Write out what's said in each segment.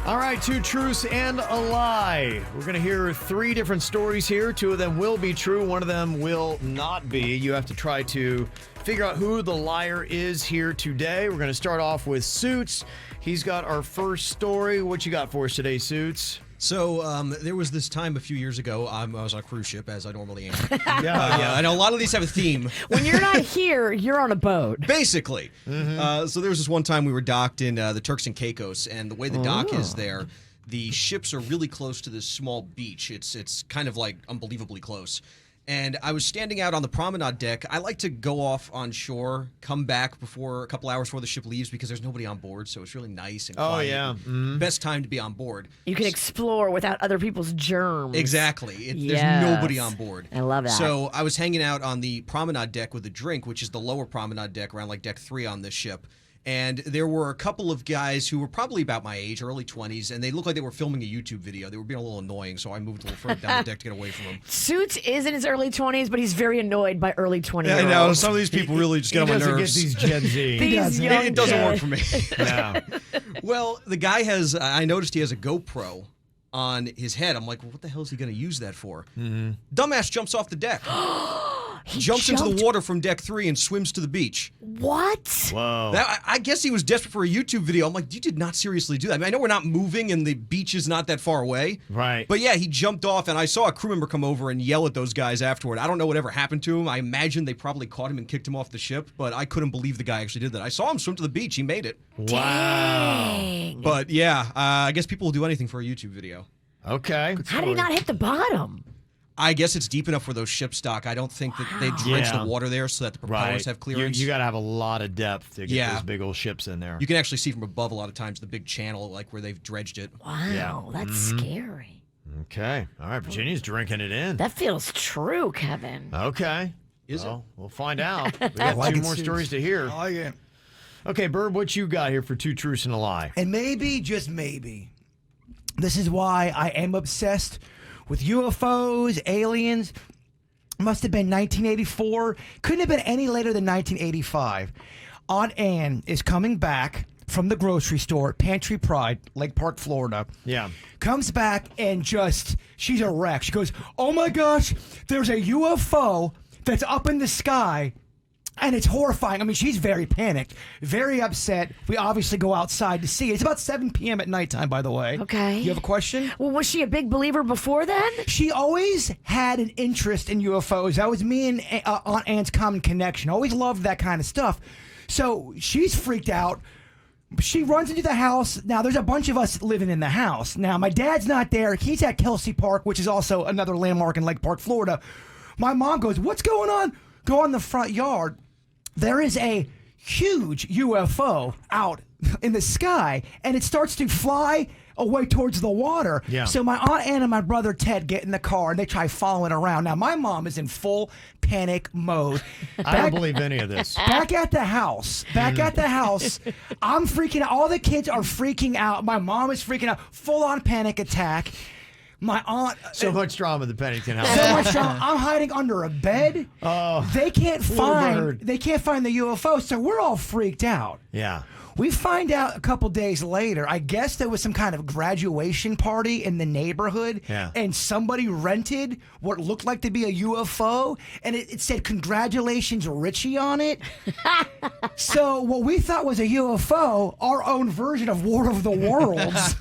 All right, 2 truths and a lie. We're going to hear 3 different stories here. 2 of them will be true. 1 of them will not be. You have to try to figure out who the liar is here today. We're going to start off with Suits. He's got our first story. What you got for us today, Suits? So there was this time a few years ago, I was on a cruise ship, as I normally am. Yeah. I know a lot of these have a theme. When you're not here, you're on a boat. Basically. So there was this one time we were docked in the Turks and Caicos, and the way the dock is there, the ships are really close to this small beach. It's kind of like unbelievably close. And I was standing out on the promenade deck. I like to go off on shore, come back before a couple hours before the ship leaves because there's nobody on board, so it's really nice and quiet. Oh, yeah. Best time to be on board. You can explore without other people's germs. Exactly. Yes. There's nobody on board. I love that. So I was hanging out on the promenade deck with a drink, which is the lower promenade deck, around like deck 3 on this ship. And there were a couple of guys who were probably about my age, early 20s, and they looked like they were filming a YouTube video. They were being a little annoying, so I moved a little further down the deck to get away from them. Suits is in his early 20s, but he's very annoyed by early 20s. Yeah, I know. Some of these people really just get on my nerves. He doesn't get these Gen Z. It doesn't work for me. Yeah. Well, the guy has, I noticed he has a GoPro on his head. I'm like, well, what the hell is he going to use that for? Dumbass jumps off the deck. He jumps into the water from deck 3 and swims to the beach. What? Whoa. I guess he was desperate for a YouTube video. I'm like, you did not seriously do that. I mean, I know we're not moving and the beach is not that far away. Right. But yeah, he jumped off, and I saw a crew member come over and yell at those guys afterward. I don't know whatever happened to him. I imagine they probably caught him and kicked him off the ship, but I couldn't believe the guy actually did that. I saw him swim to the beach. He made it. Wow. Dang. But yeah, I guess people will do anything for a YouTube video. Okay. How did he not hit the bottom? I guess it's deep enough for those ship stock. I don't think that they drench the water there so that the propellers have clearance. You got to have a lot of depth to get those big old ships in there. You can actually see from above a lot of times the big channel, like where they've dredged it. Wow, that's scary. Okay. All right, Virginia's drinking it in. That feels true, Kevin. Okay. Is it? We'll find out. We got 2 more stories to hear. I like it. Okay, Bird, what you got here for 2 truths and a lie? And maybe, just maybe, this is why I am obsessed with UFOs, aliens. Must have been 1984. Couldn't have been any later than 1985. Aunt Ann is coming back from the grocery store, Pantry Pride, Lake Park, Florida. Yeah. Comes back and she's a wreck. She goes, oh my gosh, there's a UFO that's up in the sky. And it's horrifying. I mean, she's very panicked, very upset. We obviously go outside to see it. It's about 7 p.m. at nighttime, by the way. Okay. You have a question? Well, was she a big believer before then? She always had an interest in UFOs. That was me and Aunt Ann's common connection. Always loved that kind of stuff. So she's freaked out. She runs into the house. Now, there's a bunch of us living in the house. Now, my dad's not there. He's at Kelsey Park, which is also another landmark in Lake Park, Florida. My mom goes, what's going on? Go in the front yard. There is a huge UFO out in the sky, and it starts to fly away towards the water. Yeah. So my Aunt Ann and my brother Ted get in the car, and they try following around. Now, my mom is in full panic mode. I don't believe any of this. Back at the house, I'm freaking out. All the kids are freaking out. My mom is freaking out. Full-on panic attack. My aunt. So much drama at the Pennington house. So much drama. I'm hiding under a bed. Oh, they can't Lord. find the UFO, so we're all freaked out. Yeah. We find out a couple days later, I guess there was some kind of graduation party in the neighborhood, and somebody rented what looked like to be a UFO, and it said, congratulations, Richie, on it. So what we thought was a UFO, our own version of War of the Worlds,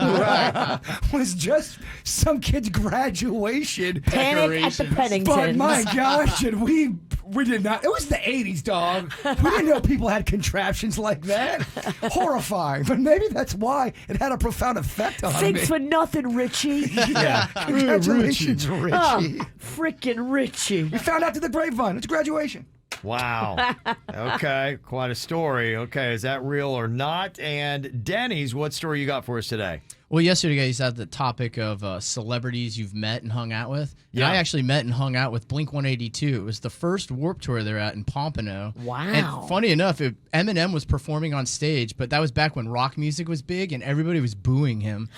was just some kid's graduation. Panic at the Penningtons. But my gosh, and we did not. It was the 80s, dog. We didn't know people had contraptions like that. Horrifying. But maybe that's why it had a profound effect on me. Thanks for nothing, Richie. Yeah. Congratulations, Richie. Oh, frickin' Richie. We found out to the grapevine. It's graduation. Wow. Okay. Quite a story. Okay. Is that real or not? And Dennys, what story you got for us today? Well, yesterday, guys, had the topic of celebrities you've met and hung out with. And Yeah. I actually met and hung out with Blink-182. It was the first Warped Tour they're at in Pompano. Wow. And funny enough, Eminem was performing on stage, but that was back when rock music was big and everybody was booing him.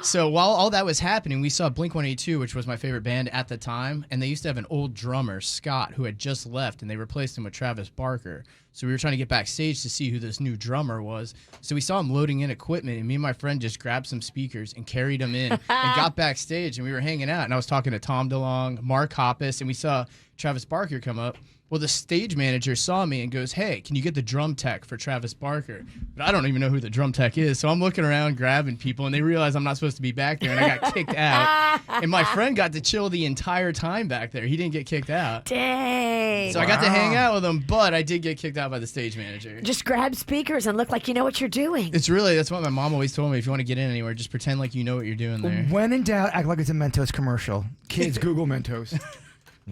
So while all that was happening, we saw Blink-182, which was my favorite band at the time, and they used to have an old drummer, Scott, who had just left, and they replaced him with Travis Barker. So we were trying to get backstage to see who this new drummer was. So we saw him loading in equipment, and me and my friend just grabbed some speakers and carried them in and got backstage, and we were hanging out. And I was talking to Tom DeLonge, Mark Hoppus, and we saw Travis Barker come up. Well, the stage manager saw me and goes, "Hey, can you get the drum tech for Travis Barker?" But I don't even know who the drum tech is. So I'm looking around grabbing people, and they realize I'm not supposed to be back there, and I got kicked out. And my friend got to chill the entire time back there. He didn't get kicked out. Dang. So I got to hang out with him, but I did get kicked out by the stage manager. Just grab speakers and look like you know what you're doing. That's what my mom always told me. If you want to get in anywhere, just pretend like you know what you're doing there. When in doubt, act like it's a Mentos commercial. Kids, Google Mentos.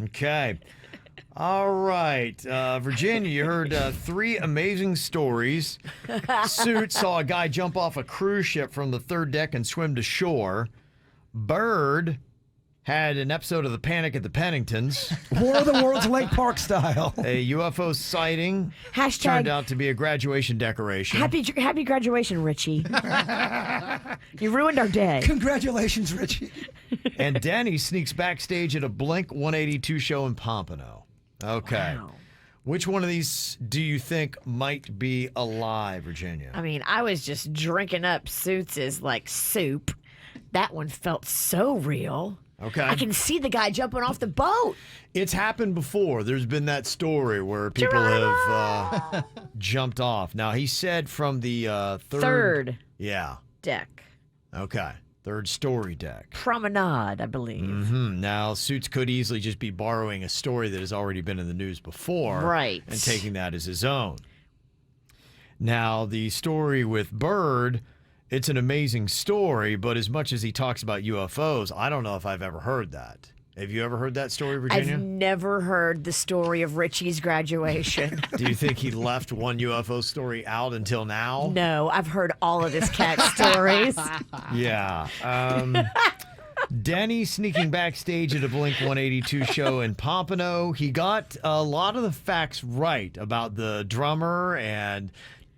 Okay. All right. Virginia, you heard 3 amazing stories. Suit saw a guy jump off a cruise ship from the 3rd deck and swim to shore. Bird had an episode of the Panic at the Penningtons. War of the Worlds Lake Park style. A UFO sighting Hashtag turned out to be a graduation decoration. happy graduation, Richie. You ruined our day. Congratulations, Richie. And Dennys sneaks backstage at a Blink 182 show in Pompano. Okay. Wow. Which one of these do you think might be a lie, Virginia? I mean, I was just drinking up Suits' like soup. That one felt so real. Okay. I can see the guy jumping off the boat. It's happened before. There's been that story where people have jumped off. Now, he said from the Third Yeah. deck. Okay. 3rd story deck. Promenade, I believe. Now, Suits could easily just be borrowing a story that has already been in the news before. Right. And taking that as his own. Now, the story with Bird, it's an amazing story, but as much as he talks about UFOs, I don't know if I've ever heard that. Have you ever heard that story, Virginia? I've never heard the story of Richie's graduation. Do you think he left one UFO story out until now? No, I've heard all of his cat stories. Yeah. Denny sneaking backstage at a Blink 182 show in Pompano. He got a lot of the facts right about the drummer and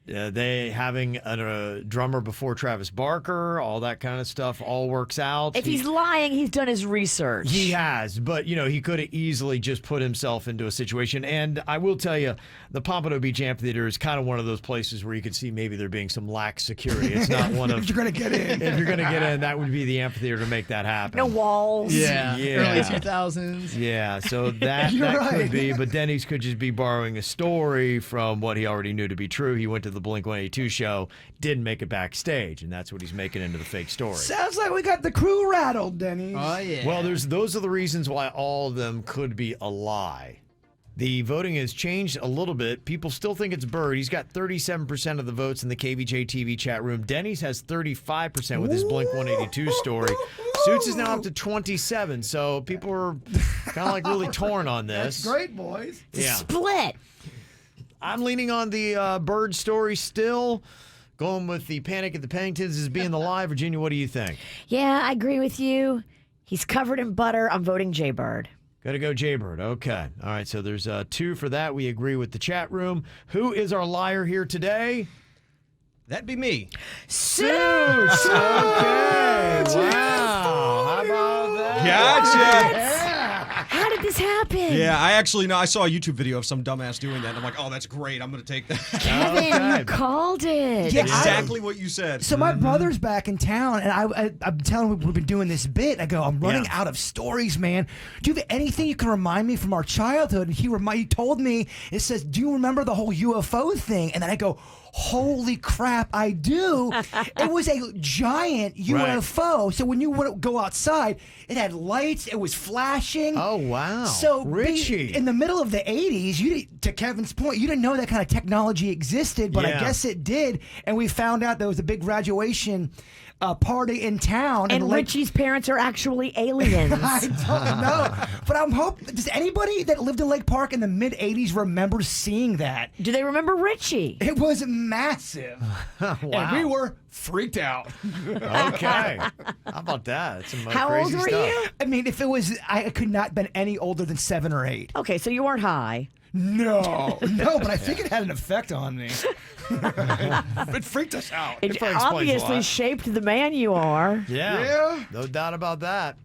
they having a drummer before Travis Barker, all that kind of stuff, all works out. If he's lying, he's done his research. He has, but, he could have easily just put himself into a situation. And I will tell you, the Pompano Beach Amphitheater is kind of one of those places where you could see maybe there being some lax security. It's not one of... If you're going to get in. If you're going to get in, that would be the amphitheater to make that happen. No walls. Yeah. Yeah. Early 2000s. Yeah, so that could be, but Denny's could just be borrowing a story from what he already knew to be true. He went to the Blink 182 show, didn't make it backstage, and that's what he's making into the fake story. Sounds like we got the crew rattled, Denny. Oh, yeah. Well, those are the reasons why all of them could be a lie. The voting has changed a little bit. People still think it's Bird. He's got 37% of the votes in the KVJ TV chat room. Denny's has 35% with his Blink 182 story. Suits is now up to 27, so people are kind of like really torn on this. That's great, boys. Yeah. Split. I'm leaning on the Bird story still. Going with the Panic at the Penningtons as being the lie. Virginia, what do you think? Yeah, I agree with you. He's covered in butter. I'm voting Jbird. Got to go Jbird. Okay. All right, so there's 2 for that. We agree with the chat room. Who is our liar here today? That'd be me. Suits. Okay. Wow. How about that? Gotcha. How did this happen? Yeah, I actually know. I saw a YouTube video of some dumbass doing that. And I'm like, oh, that's great. I'm going to take that. Kevin, Okay. you called it. Yeah, Exactly what you said. So my brother's back in town, and I'm telling him we've been doing this bit. I go, I'm running Yeah. out of stories, man. Do you have anything you can remind me from our childhood? And he told me, it says, do you remember the whole UFO thing? And then I go, holy crap, I do. It was a giant UFO. So when you would go outside, it had lights, it was flashing. Oh, wow. So Richie. in the middle of the 80s, to Kevin's point, you didn't know that kind of technology existed, but Yeah. I guess it did. And we found out there was a big graduation party in town. And Richie's parents are actually aliens. I don't know. But I'm hoping, does anybody that lived in Lake Park in the mid 80s remember seeing that? Do they remember Richie? It was massive. Wow. And we were freaked out. Okay. How about that? That's some How old crazy were stuff. you? I mean, if it was, I could not have been any older than 7 or 8. Okay, so you weren't high. No, but I think it had an effect on me. It freaked us out. It probably explains a obviously lot. shaped the man you are. Yeah. No doubt about that.